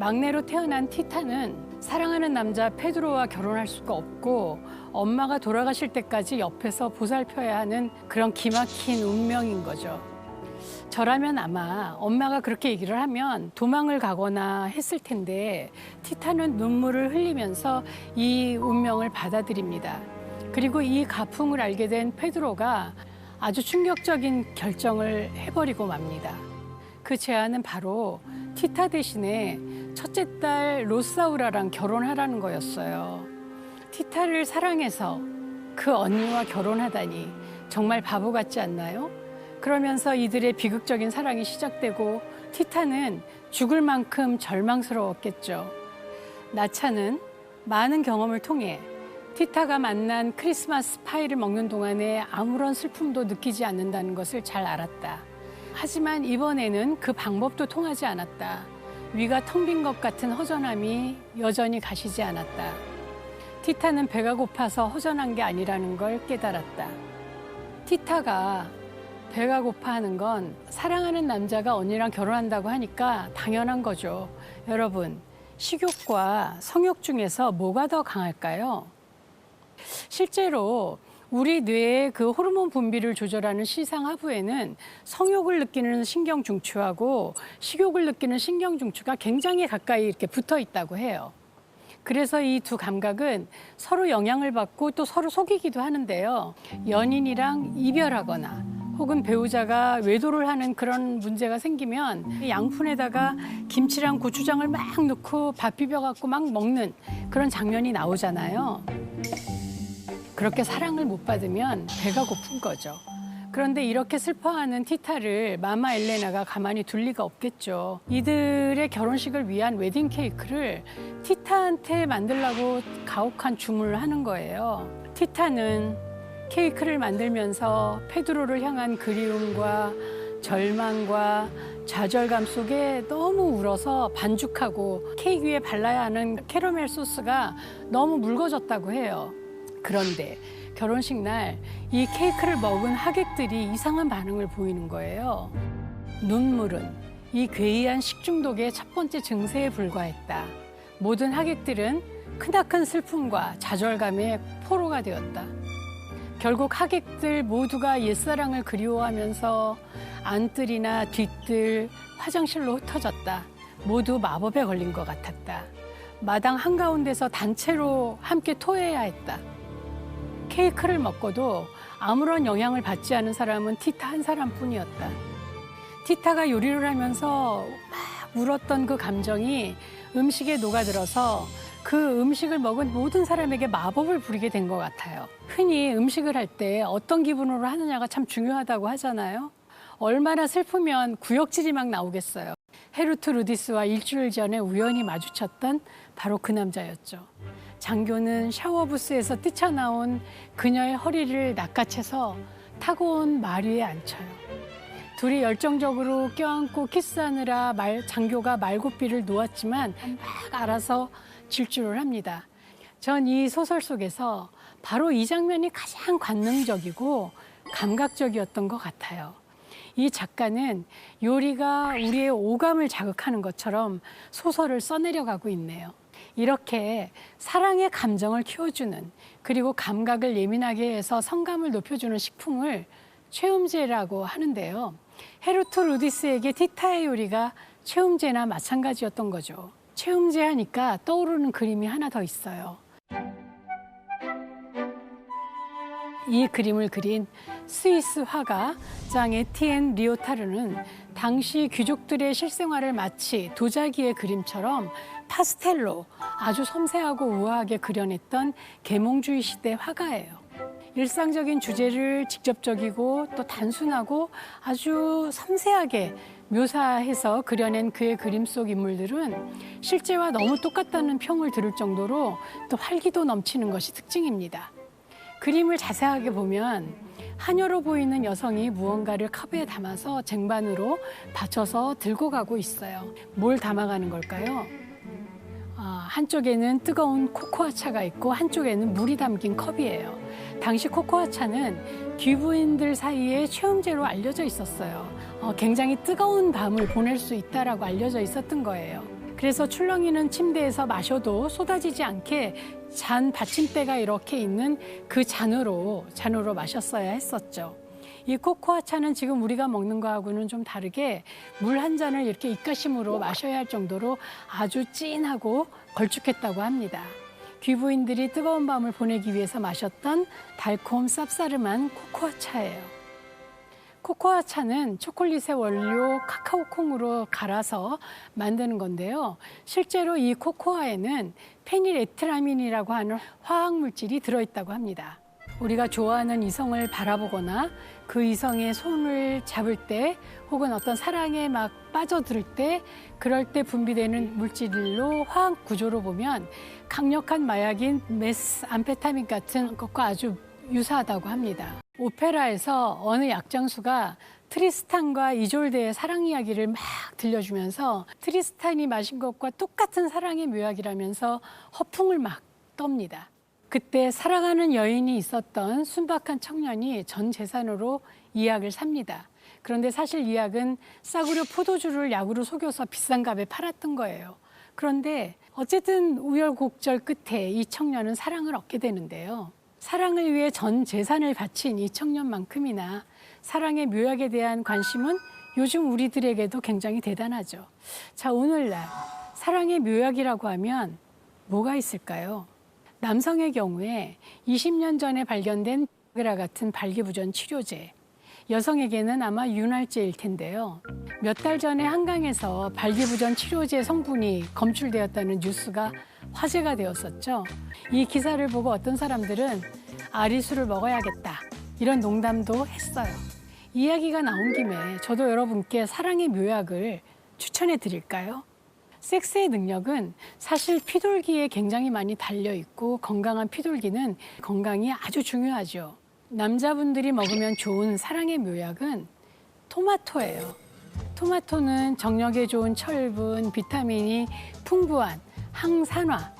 막내로 태어난 티타는 사랑하는 남자 페드로와 결혼할 수가 없고 엄마가 돌아가실 때까지 옆에서 보살펴야 하는 그런 기막힌 운명인 거죠. 저라면 아마 엄마가 그렇게 얘기를 하면 도망을 가거나 했을 텐데 티타는 눈물을 흘리면서 이 운명을 받아들입니다. 그리고 이 가풍을 알게 된 페드로가 아주 충격적인 결정을 해버리고 맙니다. 그 제안은 바로 티타 대신에 첫째 딸 로사우라랑 결혼하라는 거였어요. 티타를 사랑해서 그 언니와 결혼하다니 정말 바보 같지 않나요? 그러면서 이들의 비극적인 사랑이 시작되고 티타는 죽을 만큼 절망스러웠겠죠. 나차는 많은 경험을 통해 티타가 만난 크리스마스 파이를 먹는 동안에 아무런 슬픔도 느끼지 않는다는 것을 잘 알았다. 하지만 이번에는 그 방법도 통하지 않았다. 위가 텅 빈 것 같은 허전함이 여전히 가시지 않았다. 티타는 배가 고파서 허전한 게 아니라는 걸 깨달았다. 티타가 배가 고파하는 건 사랑하는 남자가 언니랑 결혼한다고 하니까 당연한 거죠. 여러분, 식욕과 성욕 중에서 뭐가 더 강할까요? 실제로 우리 뇌의 그 호르몬 분비를 조절하는 시상하부에는 성욕을 느끼는 신경중추하고 식욕을 느끼는 신경중추가 굉장히 가까이 이렇게 붙어 있다고 해요. 그래서 이 두 감각은 서로 영향을 받고 또 서로 속이기도 하는데요. 연인이랑 이별하거나 혹은 배우자가 외도를 하는 그런 문제가 생기면 양푼에다가 김치랑 고추장을 막 넣고 밥 비벼갖고 막 먹는 그런 장면이 나오잖아요. 그렇게 사랑을 못 받으면 배가 고픈 거죠. 그런데 이렇게 슬퍼하는 티타를 마마 엘레나가 가만히 둘 리가 없겠죠. 이들의 결혼식을 위한 웨딩 케이크를 티타한테 만들라고 가혹한 주문을 하는 거예요. 티타는 케이크를 만들면서 페드로를 향한 그리움과 절망과 좌절감 속에 너무 울어서 반죽하고 케이크 위에 발라야 하는 캐러멜 소스가 너무 묽어졌다고 해요. 그런데 결혼식 날 이 케이크를 먹은 하객들이 이상한 반응을 보이는 거예요. 눈물은 이 괴이한 식중독의 첫 번째 증세에 불과했다. 모든 하객들은 크나큰 슬픔과 좌절감에 포로가 되었다. 결국 하객들 모두가 옛사랑을 그리워하면서 안뜰이나 뒷뜰, 화장실로 흩어졌다. 모두 마법에 걸린 것 같았다. 마당 한가운데서 단체로 함께 토해야 했다. 케이크를 먹고도 아무런 영향을 받지 않은 사람은 티타 한 사람뿐이었다. 티타가 요리를 하면서 막 울었던 그 감정이 음식에 녹아들어서 그 음식을 먹은 모든 사람에게 마법을 부리게 된 것 같아요. 흔히 음식을 할 때 어떤 기분으로 하느냐가 참 중요하다고 하잖아요. 얼마나 슬프면 구역질이 막 나오겠어요. 헤루트 루디스와 일주일 전에 우연히 마주쳤던 바로 그 남자였죠. 장교는 샤워부스에서 뛰쳐나온 그녀의 허리를 낚아채서 타고 온 말 위에 앉혀요. 둘이 열정적으로 껴안고 키스하느라 장교가 말고삐를 놓았지만 막 알아서 질주를 합니다. 전 이 소설 속에서 바로 이 장면이 가장 관능적이고 감각적이었던 것 같아요. 이 작가는 요리가 우리의 오감을 자극하는 것처럼 소설을 써내려가고 있네요. 이렇게 사랑의 감정을 키워주는 그리고 감각을 예민하게 해서 성감을 높여주는 식품을 최음제라고 하는데요. 헤루트 루디스에게 티타의 요리가 최음제나 마찬가지였던 거죠. 최음제 하니까 떠오르는 그림이 하나 더 있어요. 이 그림을 그린 스위스 화가 장 에티엔 리오타르는 당시 귀족들의 실생활을 마치 도자기의 그림처럼 파스텔로 아주 섬세하고 우아하게 그려냈던 계몽주의 시대 화가예요. 일상적인 주제를 직접적이고 또 단순하고 아주 섬세하게 묘사해서 그려낸 그의 그림 속 인물들은 실제와 너무 똑같다는 평을 들을 정도로 또 활기도 넘치는 것이 특징입니다. 그림을 자세하게 보면 하녀로 보이는 여성이 무언가를 컵에 담아서 쟁반으로 받쳐서 들고 가고 있어요. 뭘 담아가는 걸까요? 한쪽에는 뜨거운 코코아차가 있고 한쪽에는 물이 담긴 컵이에요. 당시 코코아차는 귀부인들 사이에 최음제로 알려져 있었어요. 굉장히 뜨거운 밤을 보낼 수 있다라고 알려져 있었던 거예요. 그래서 출렁이는 침대에서 마셔도 쏟아지지 않게 잔 받침대가 이렇게 있는 그 잔으로 마셨어야 했었죠. 이 코코아 차는 지금 우리가 먹는 거하고는 좀 다르게 물 한 잔을 이렇게 입가심으로 마셔야 할 정도로 아주 진하고 걸쭉했다고 합니다. 귀부인들이 뜨거운 밤을 보내기 위해서 마셨던 달콤 쌉싸름한 코코아 차예요. 코코아 차는 초콜릿의 원료 카카오 콩으로 갈아서 만드는 건데요. 실제로 이 코코아에는 페닐에트라민이라고 하는 화학물질이 들어있다고 합니다. 우리가 좋아하는 이성을 바라보거나 그 이성의 손을 잡을 때 혹은 어떤 사랑에 막 빠져들 때 그럴 때 분비되는 물질로 화학 구조로 보면 강력한 마약인 메스암페타민 같은 것과 아주 유사하다고 합니다. 오페라에서 어느 약장수가 트리스탄과 이졸데의 사랑 이야기를 막 들려주면서 트리스탄이 마신 것과 똑같은 사랑의 묘약이라면서 허풍을 막 떱니다. 그때 사랑하는 여인이 있었던 순박한 청년이 전 재산으로 이 약을 삽니다. 그런데 사실 이 약은 싸구려 포도주를 약으로 속여서 비싼 값에 팔았던 거예요. 그런데 어쨌든 우여곡절 끝에 이 청년은 사랑을 얻게 되는데요. 사랑을 위해 전 재산을 바친 이 청년만큼이나 사랑의 묘약에 대한 관심은 요즘 우리들에게도 굉장히 대단하죠. 자, 오늘날 사랑의 묘약이라고 하면 뭐가 있을까요? 남성의 경우에 20년 전에 발견된 바그라 같은 발기부전 치료제, 여성에게는 아마 윤활제일 텐데요. 몇 달 전에 한강에서 발기부전 치료제 성분이 검출되었다는 뉴스가 화제가 되었었죠. 이 기사를 보고 어떤 사람들은 아리수를 먹어야겠다 이런 농담도 했어요. 이야기가 나온 김에 저도 여러분께 사랑의 묘약을 추천해 드릴까요? 섹스의 능력은 사실 피돌기에 굉장히 많이 달려있고 건강한 피돌기는 건강이 아주 중요하죠. 남자분들이 먹으면 좋은 사랑의 묘약은 토마토예요. 토마토는 정력에 좋은 철분, 비타민이 풍부한 항산화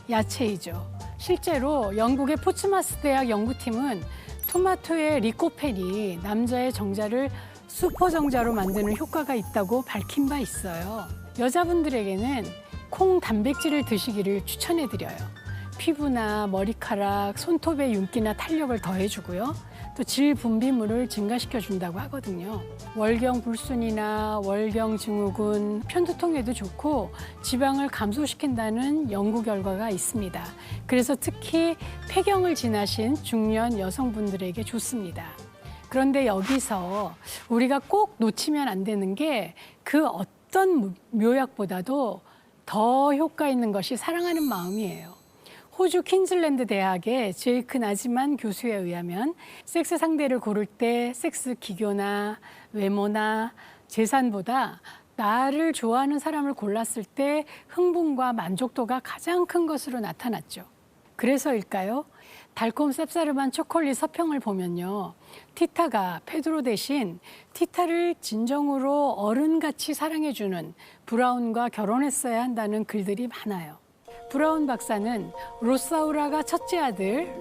야채이죠. 실제로 영국의 포츠마스 대학 연구팀은 토마토의 리코펜이 남자의 정자를 슈퍼 정자로 만드는 효과가 있다고 밝힌 바 있어요. 여자분들에게는 콩 단백질을 드시기를 추천해드려요. 피부나 머리카락, 손톱의 윤기나 탄력을 더해주고요. 또 질 분비물을 증가시켜준다고 하거든요. 월경 불순이나 월경 증후군, 편두통에도 좋고 지방을 감소시킨다는 연구 결과가 있습니다. 그래서 특히 폐경을 지나신 중년 여성분들에게 좋습니다. 그런데 여기서 우리가 꼭 놓치면 안 되는 게 그 어떤 묘약보다도 더 효과 있는 것이 사랑하는 마음이에요. 호주 퀸즐랜드 대학의 제이크 나지만 교수에 의하면 섹스 상대를 고를 때 섹스 기교나 외모나 재산보다 나를 좋아하는 사람을 골랐을 때 흥분과 만족도가 가장 큰 것으로 나타났죠. 그래서일까요? 달콤 쌉싸름한 초콜릿 서평을 보면요. 티타가 페드로 대신 티타를 진정으로 어른같이 사랑해주는 브라운과 결혼했어야 한다는 글들이 많아요. 브라운 박사는 로사우라가 첫째 아들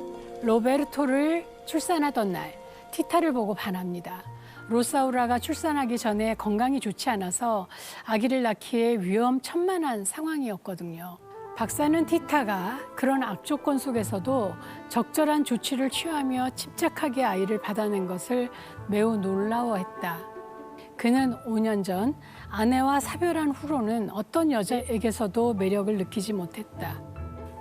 로베르토를 출산하던 날 티타를 보고 반합니다. 로사우라가 출산하기 전에 건강이 좋지 않아서 아기를 낳기에 위험천만한 상황이었거든요. 박사는 티타가 그런 악조건 속에서도 적절한 조치를 취하며 침착하게 아이를 받아낸 것을 매우 놀라워했다. 그는 5년 전 아내와 사별한 후로는 어떤 여자에게서도 매력을 느끼지 못했다.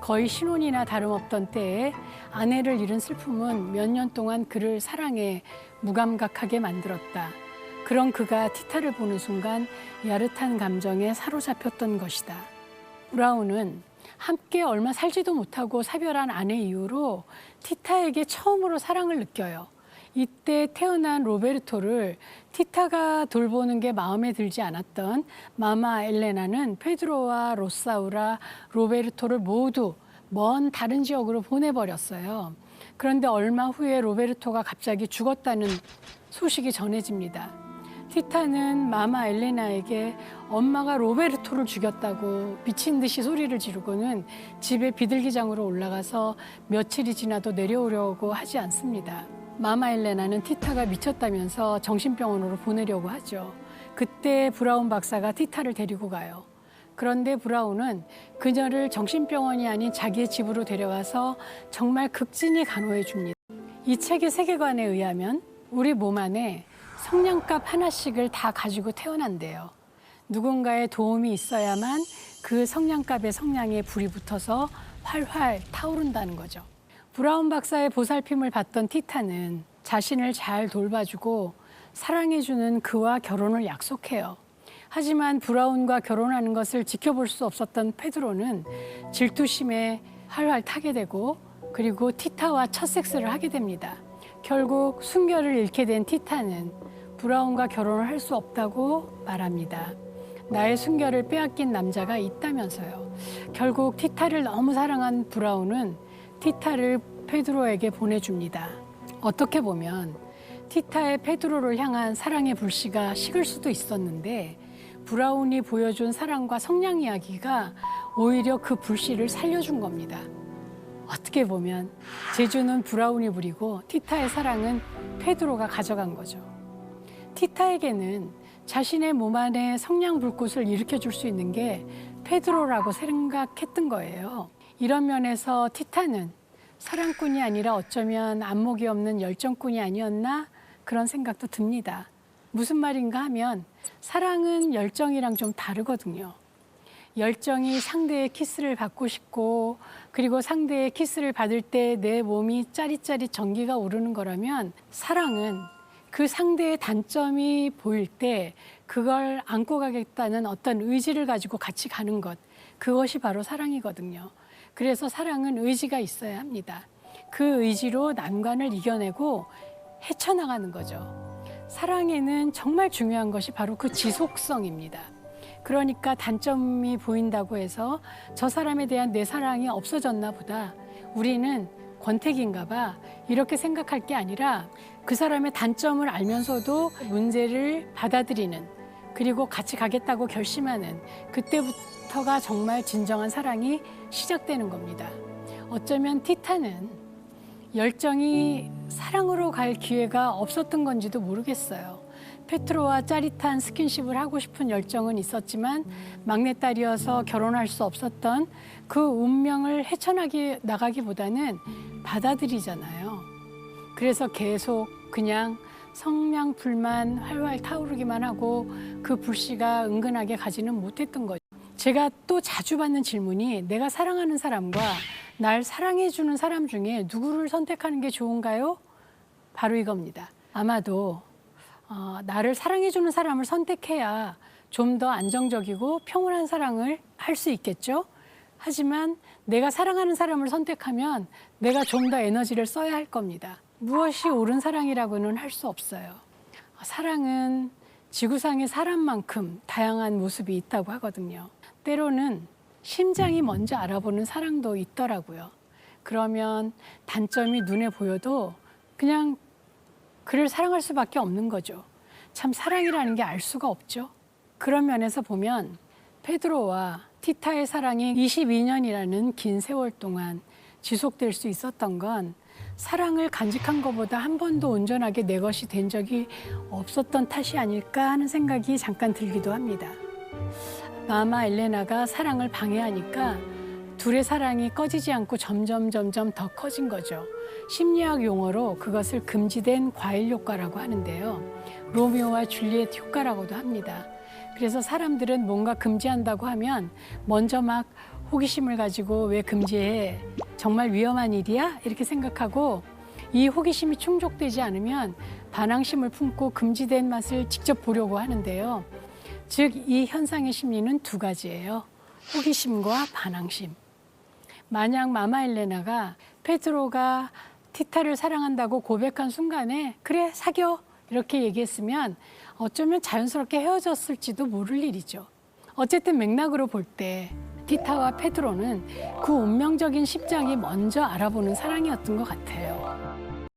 거의 신혼이나 다름없던 때에 아내를 잃은 슬픔은 몇 년 동안 그를 사랑에 무감각하게 만들었다. 그런 그가 티타를 보는 순간 야릇한 감정에 사로잡혔던 것이다. 브라운은 함께 얼마 살지도 못하고 사별한 아내 이후로 티타에게 처음으로 사랑을 느껴요. 이때 태어난 로베르토를 티타가 돌보는 게 마음에 들지 않았던 마마 엘레나는 페드로와 로사우라, 로베르토를 모두 먼 다른 지역으로 보내버렸어요. 그런데 얼마 후에 로베르토가 갑자기 죽었다는 소식이 전해집니다. 티타는 마마 엘레나에게 엄마가 로베르토를 죽였다고 미친 듯이 소리를 지르고는 집에 비둘기장으로 올라가서 며칠이 지나도 내려오려고 하지 않습니다. 마마 엘레나는 티타가 미쳤다면서 정신병원으로 보내려고 하죠. 그때 브라운 박사가 티타를 데리고 가요. 그런데 브라운은 그녀를 정신병원이 아닌 자기의 집으로 데려와서 정말 극진히 간호해 줍니다. 이 책의 세계관에 의하면 우리 몸 안에 성냥갑 하나씩을 다 가지고 태어난대요. 누군가의 도움이 있어야만 그 성냥갑의 성냥에 불이 붙어서 활활 타오른다는 거죠. 브라운 박사의 보살핌을 받던 티타는 자신을 잘 돌봐주고 사랑해주는 그와 결혼을 약속해요. 하지만 브라운과 결혼하는 것을 지켜볼 수 없었던 페드로는 질투심에 활활 타게 되고 그리고 티타와 첫 섹스를 하게 됩니다. 결국 순결을 잃게 된 티타는 브라운과 결혼을 할 수 없다고 말합니다. 나의 순결을 빼앗긴 남자가 있다면서요. 결국 티타를 너무 사랑한 브라운은 티타를 페드로에게 보내줍니다. 어떻게 보면 티타의 페드로를 향한 사랑의 불씨가 식을 수도 있었는데 브라운이 보여준 사랑과 성냥 이야기가 오히려 그 불씨를 살려준 겁니다. 어떻게 보면 제주는 브라운이 부리고 티타의 사랑은 페드로가 가져간 거죠. 티타에게는 자신의 몸 안에 성냥 불꽃을 일으켜줄 수 있는 게 페드로라고 생각했던 거예요. 이런 면에서 티타는 사랑꾼이 아니라 어쩌면 안목이 없는 열정꾼이 아니었나 그런 생각도 듭니다. 무슨 말인가 하면 사랑은 열정이랑 좀 다르거든요. 열정이 상대의 키스를 받고 싶고 그리고 상대의 키스를 받을 때 내 몸이 짜릿짜릿 전기가 오르는 거라면 사랑은 그 상대의 단점이 보일 때 그걸 안고 가겠다는 어떤 의지를 가지고 같이 가는 것, 그것이 바로 사랑이거든요. 그래서 사랑은 의지가 있어야 합니다. 그 의지로 난관을 이겨내고 헤쳐나가는 거죠. 사랑에는 정말 중요한 것이 바로 그 지속성입니다. 그러니까 단점이 보인다고 해서 저 사람에 대한 내 사랑이 없어졌나 보다, 우리는 권태기인가 봐, 이렇게 생각할 게 아니라 그 사람의 단점을 알면서도 문제를 받아들이는, 그리고 같이 가겠다고 결심하는, 그때부터가 정말 진정한 사랑이 시작되는 겁니다. 어쩌면 티타는 열정이 사랑으로 갈 기회가 없었던 건지도 모르겠어요. 페트로와 짜릿한 스킨십을 하고 싶은 열정은 있었지만 막내딸이어서 결혼할 수 없었던 그 운명을 헤쳐나가기보다는 받아들이잖아요. 그래서 계속 그냥 성냥불만 활활 타오르기만 하고 그 불씨가 은근하게 가지는 못했던 거죠. 제가 또 자주 받는 질문이 내가 사랑하는 사람과 날 사랑해주는 사람 중에 누구를 선택하는 게 좋은가요? 바로 이겁니다. 아마도 나를 사랑해주는 사람을 선택해야 좀 더 안정적이고 평온한 사랑을 할 수 있겠죠. 하지만 내가 사랑하는 사람을 선택하면 내가 좀 더 에너지를 써야 할 겁니다. 무엇이 옳은 사랑이라고는 할 수 없어요. 사랑은 지구상의 사람만큼 다양한 모습이 있다고 하거든요. 때로는 심장이 먼저 알아보는 사랑도 있더라고요. 그러면 단점이 눈에 보여도 그냥 그를 사랑할 수밖에 없는 거죠. 참 사랑이라는 게 알 수가 없죠. 그런 면에서 보면 페드로와 티타의 사랑이 22년이라는 긴 세월 동안 지속될 수 있었던 건 사랑을 간직한 것보다 한 번도 온전하게 내 것이 된 적이 없었던 탓이 아닐까 하는 생각이 잠깐 들기도 합니다. 마마 엘레나가 사랑을 방해하니까 둘의 사랑이 꺼지지 않고 점점 더 커진 거죠. 심리학 용어로 그것을 금지된 과일 효과라고 하는데요. 로미오와 줄리엣 효과라고도 합니다. 그래서 사람들은 뭔가 금지한다고 하면 먼저 막 호기심을 가지고 왜 금지해? 정말 위험한 일이야? 이렇게 생각하고 이 호기심이 충족되지 않으면 반항심을 품고 금지된 맛을 직접 보려고 하는데요. 즉, 이 현상의 심리는 두 가지예요. 호기심과 반항심. 만약 마마 엘레나가 페드로가 티타를 사랑한다고 고백한 순간에 그래 사겨 이렇게 얘기했으면 어쩌면 자연스럽게 헤어졌을지도 모를 일이죠. 어쨌든 맥락으로 볼 때 티타와 페드로는 그 운명적인 십장이 먼저 알아보는 사랑이었던 것 같아요.